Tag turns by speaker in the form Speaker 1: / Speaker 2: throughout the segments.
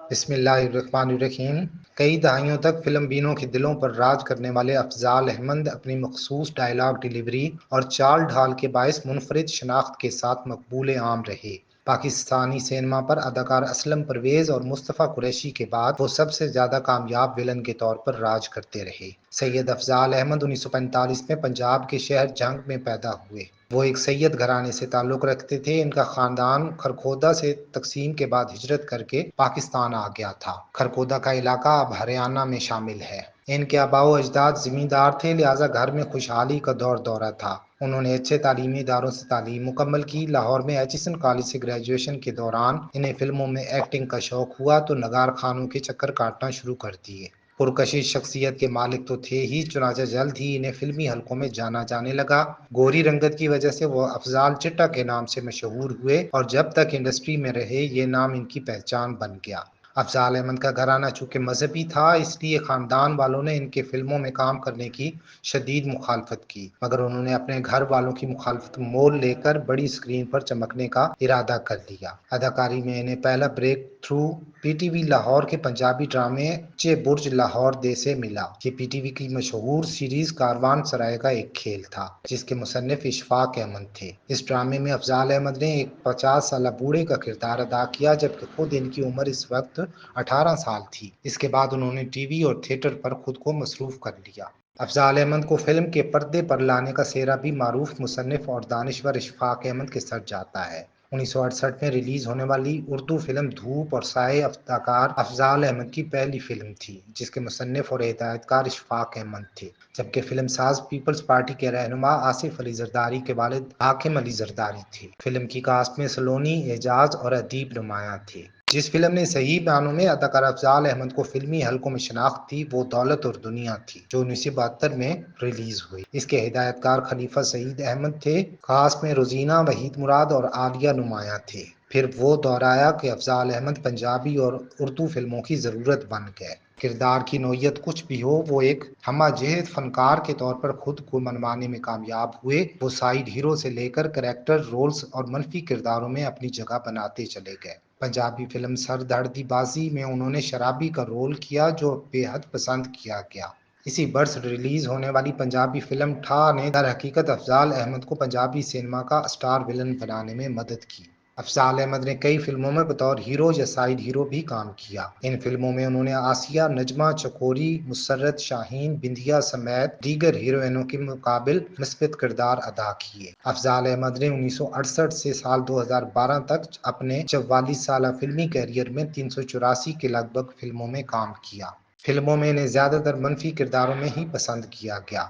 Speaker 1: بسم اللہ الرحمن الرحیم۔ کئی دہائیوں تک فلم بینوں کے دلوں پر راج کرنے والے افضال احمد اپنی مخصوص ڈائیلاگ ڈیلیوری اور چال ڈھال کے باعث منفرد شناخت کے ساتھ مقبول عام رہے۔ پاکستانی سینما پر اداکار اسلم پرویز اور مصطفیٰ قریشی کے بعد وہ سب سے زیادہ کامیاب ویلن کے طور پر راج کرتے رہے۔ سید افضال احمد 1945 میں پنجاب کے شہر جنگ میں پیدا ہوئے۔ وہ ایک سید گھرانے سے تعلق رکھتے تھے۔ ان کا خاندان کھرکھودا سے تقسیم کے بعد ہجرت کر کے پاکستان آ گیا تھا۔ کھرکھودا کا علاقہ اب ہریانہ میں شامل ہے۔ ان کے آباء و اجداد زمیندار تھے، لہٰذا گھر میں خوشحالی کا دور دورہ تھا۔ انہوں نے اچھے تعلیمی اداروں سے تعلیم مکمل کی۔ لاہور میں ایچسن کالج سے گریجویشن کے دوران انہیں فلموں میں ایکٹنگ کا شوق ہوا تو نگار خانوں کے چکر کاٹنا شروع کر دیے۔ پرکشش شخصیت کے مالک تو تھے ہی، چنانچہ جلد ہی انہیں فلمی حلقوں میں جانا جانے لگا۔ گوری رنگت کی وجہ سے وہ افضال چٹا کے نام سے مشہور ہوئے اور جب تک انڈسٹری میں رہے یہ نام ان کی پہچان بن گیا۔ افضال احمد کا گھرانہ چونکہ مذہبی تھا، اس لیے خاندان والوں نے ان کے فلموں میں کام کرنے کی شدید مخالفت کی، مگر انہوں نے اپنے گھر والوں کی مخالفت مول لے کر بڑی اسکرین پر چمکنے کا ارادہ کر لیا۔ اداکاری میں انہیں پہلا break through P T V Lahore کے پنجابی ڈرامے چے برج لاہور دے سے ملا۔ یہ پی ٹی وی کی مشہور سیریز کاروان سرائے کا ایک کھیل تھا، جس کے مصنف اشفاق احمد تھے۔ اس ڈرامے میں افضال احمد نے ایک 50 سالہ بوڑھے کا کردار ادا کیا، جبکہ خود ان کی عمر اس وقت 18 سال تھی۔ اس کے بعد انہوں نے ٹی وی اور تھیٹر پر خود کو مصروف کر لیا۔ افضال احمد کو فلم کے پردے پر لانے کا سہرا بھی معروف مصنف اور دانشور اشفاق احمد کے سر جاتا ہے۔ 1968 میں ریلیز ہونے والی اردو فلم دھوپ اور سائے اداکار افضال احمد کی پہلی فلم تھی، جس کے مصنف اور ہدایت کار اشفاق احمد تھے، جبکہ فلم ساز پیپلز پارٹی کے رہنما آصف علی زرداری کے والد حاکم علی زرداری تھے۔ فلم کی کاسٹ میں سلونی، اعجاز اور ادیب نمایاں تھے۔ جس فلم نے صحیح معنوں میں اداکار افضال احمد کو فلمی حلقوں میں شناخت دی وہ دولت اور دنیا تھی، جو 1972 میں ریلیز ہوئی۔ اس کے ہدایت کار خلیفہ سعید احمد تھے۔ کاسٹ میں روزینہ، وحید مراد اور عالیہ نمایاں تھے۔ پھر وہ دور آیا کہ افضال احمد پنجابی اور اردو فلموں کی ضرورت بن گئے۔ کردار کی نوعیت کچھ بھی ہو، وہ ایک ہمہ جہت فنکار کے طور پر خود کو منوانے میں کامیاب ہوئے۔ وہ سائیڈ ہیرو سے لے کر کریکٹر رولز اور منفی کرداروں میں اپنی جگہ بناتے چلے گئے۔ پنجابی فلم سر دھڑ دی بازی میں انہوں نے شرابی کا رول کیا، جو بے حد پسند کیا گیا۔ اسی برس ریلیز ہونے والی پنجابی فلم ٹھا نے در حقیقت افضال احمد کو پنجابی سینما کا اسٹار ویلن بنانے میں مدد کی۔ افضال احمد نے کئی فلموں میں بطور ہیرو یا سائیڈ ہیرو بھی کام کیا۔ ان فلموں میں انہوں نے آسیہ، نجمہ، چکوری، مسرت، شاہین، بندیا سمیت دیگر ہیروئنوں کے مقابل مثبت کردار ادا کیے۔ افضال احمد نے 1968 سے سال 2012 تک اپنے 44 سالہ فلمی کیریئر میں 384 کے لگ بھگ فلموں میں کام کیا۔ فلموں میں انہیں زیادہ تر منفی کرداروں میں ہی پسند کیا گیا۔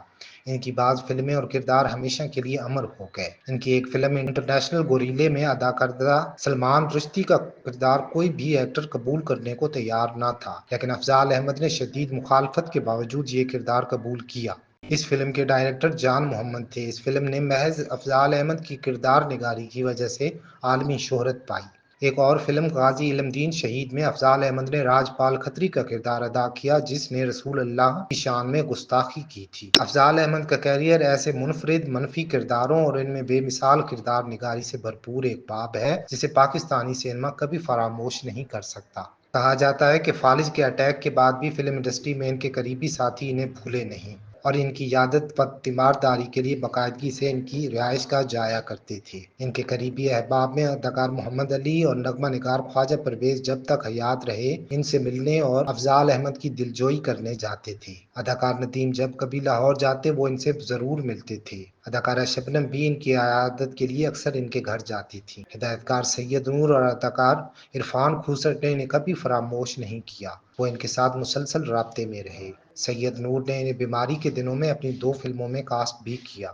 Speaker 1: ان کی بعض فلمیں اور کردار ہمیشہ کے لیے امر ہو گئے۔ ان کی ایک فلم انٹرنیشنل گوریلے میں ادا کردہ سلمان رشدی کا کردار کوئی بھی ایکٹر قبول کرنے کو تیار نہ تھا، لیکن افضال احمد نے شدید مخالفت کے باوجود یہ کردار قبول کیا۔ اس فلم کے ڈائریکٹر جان محمد تھے۔ اس فلم نے محض افضال احمد کی کردار نگاری کی وجہ سے عالمی شہرت پائی۔ ایک اور فلم غازی علم دین شہید میں افضال احمد نے راج پال کھتری کا کردار ادا کیا، جس نے رسول اللہ کی شان میں گستاخی کی تھی۔ افضال احمد کا کیریئر ایسے منفرد منفی کرداروں اور ان میں بے مثال کردار نگاری سے بھرپور ایک باب ہے، جسے پاکستانی سینما کبھی فراموش نہیں کر سکتا۔ کہا جاتا ہے کہ فالج کے اٹیک کے بعد بھی فلم انڈسٹری میں ان کے قریبی ساتھی انہیں بھولے نہیں اور ان کی یادت و تیمارداری کے لیے باقاعدگی سے ان کی رہائش گاہ جایا کرتے تھے۔ ان کے قریبی احباب میں اداکار محمد علی اور نغمہ نگار خواجہ پرویز جب تک حیات رہے ان سے ملنے اور افضال احمد کی دلجوئی کرنے جاتے تھے۔ اداکار ندیم جب کبھی لاہور جاتے وہ ان سے ضرور ملتے تھے۔ اداکارہ شبنم بھی ان کی عیادت کے لیے اکثر ان کے گھر جاتی تھیں۔ ہدایت کار سید نور اور اداکار عرفان کھوسٹ نے انہیں کبھی فراموش نہیں کیا۔ وہ ان کے ساتھ مسلسل رابطے میں رہے۔ سید نور نے انہیں بیماری کے دنوں میں اپنی 2 فلموں میں کاسٹ بھی کیا۔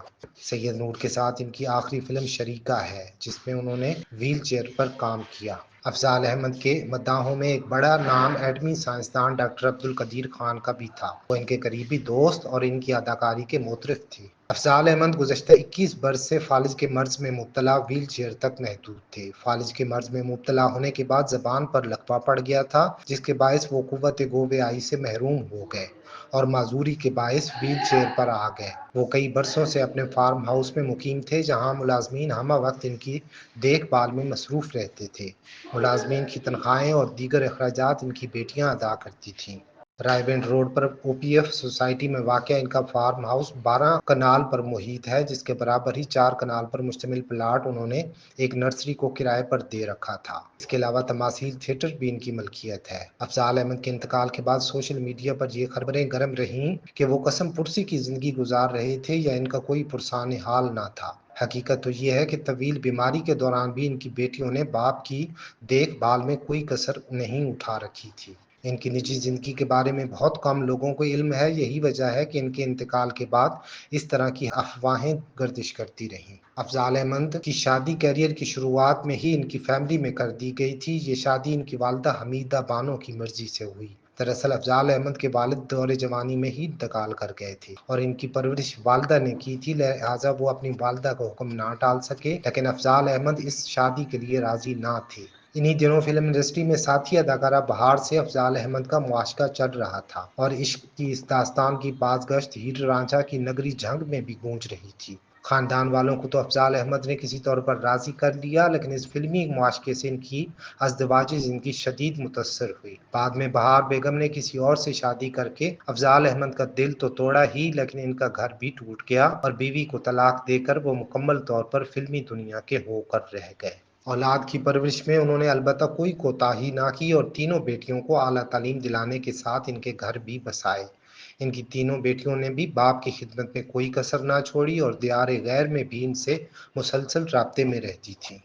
Speaker 1: سید نور کے ساتھ ان کی آخری فلم شریکہ ہے، جس میں انہوں نے ویل چیئر پر کام کیا۔ افضال احمد کے مداحوں میں ایک بڑا نام ایٹمی سائنسدان ڈاکٹر عبدالقدیر خان کا بھی تھا۔ وہ ان کے قریبی دوست اور ان کی اداکاری کے معترف تھے۔ افضال احمد گزشتہ 21 برس سے فالج کے مرض میں مبتلا ویل چیئر تک محدود تھے۔ فالج کے مرض میں مبتلا ہونے کے بعد زبان پر لقوہ پڑ گیا تھا، جس کے باعث وہ قوت گویائی سے محروم ہو گئے اور معذوری کے باعث ویل چیئر پر آ گئے۔ وہ کئی برسوں سے اپنے فارم ہاؤس میں مقیم تھے، جہاں ملازمین ہمہ وقت ان کی دیکھ بھال میں مصروف رہتے تھے۔ ملازمین کی تنخواہیں اور دیگر اخراجات ان کی بیٹیاں ادا کرتی تھیں۔ رائے بینڈ روڈ پر او پی ایف سوسائٹی میں واقع ان کا فارم ہاؤس 12 کنال پر محیط ہے، جس کے برابر ہی 4 کنال پر مشتمل پلاٹ انہوں نے ایک نرسری کو کرائے پر دے رکھا تھا۔ اس کے علاوہ تماثیل تھیٹر بھی ان کی ملکیت ہے۔ افضال احمد کے انتقال کے بعد سوشل میڈیا پر یہ خبریں گرم رہیں کہ وہ قسم پرسی کی زندگی گزار رہے تھے یا ان کا کوئی پرسان حال نہ تھا۔ حقیقت تو یہ ہے کہ طویل بیماری کے دوران بھی ان کی بیٹیوں نے باپ کی دیکھ بھال میں کوئی کسر نہیں اٹھا رکھی تھی۔ ان کی نجی زندگی کے بارے میں بہت کم لوگوں کو علم ہے، یہی وجہ ہے کہ ان کے انتقال کے بعد اس طرح کی افواہیں گردش کرتی رہیں۔ افضال احمد کی شادی کیریئر کی شروعات میں ہی ان کی فیملی میں کر دی گئی تھی۔ یہ شادی ان کی والدہ حمیدہ بانو کی مرضی سے ہوئی۔ دراصل افضال احمد کے والد دور جوانی میں ہی انتقال کر گئے تھے اور ان کی پرورش والدہ نے کی تھی، لہٰذا وہ اپنی والدہ کا حکم نہ ٹال سکے، لیکن افضال احمد اس شادی کے لیے راضی نہ تھے۔ انہی دنوں فلم انڈسٹری میں ساتھی اداکارہ بہار سے افضال احمد کا معاشقہ چل رہا تھا اور عشق کی اس داستان کی بازگشت ہیر رانجھا کی نگری جھنگ میں بھی گونج رہی تھی۔ خاندان والوں کو تو افضال احمد نے کسی طور پر راضی کر لیا، لیکن اس فلمی معاشقے سے ان کی ازدواجی زندگی شدید متاثر ہوئی۔ بعد میں بہار بیگم نے کسی اور سے شادی کر کے افضال احمد کا دل تو توڑا ہی، لیکن ان کا گھر بھی ٹوٹ گیا اور بیوی کو طلاق دے کر وہ مکمل طور پر فلمی دنیا کے ہو کر رہ گئے۔ اولاد کی پرورش میں انہوں نے البتہ کوئی کوتاہی نہ کی اور تینوں بیٹیوں کو اعلیٰ تعلیم دلانے کے ساتھ ان کے گھر بھی بسائے۔ ان کی تینوں بیٹیوں نے بھی باپ کی خدمت میں کوئی کسر نہ چھوڑی اور دیار غیر میں بھی ان سے مسلسل رابطے میں رہتی تھیں۔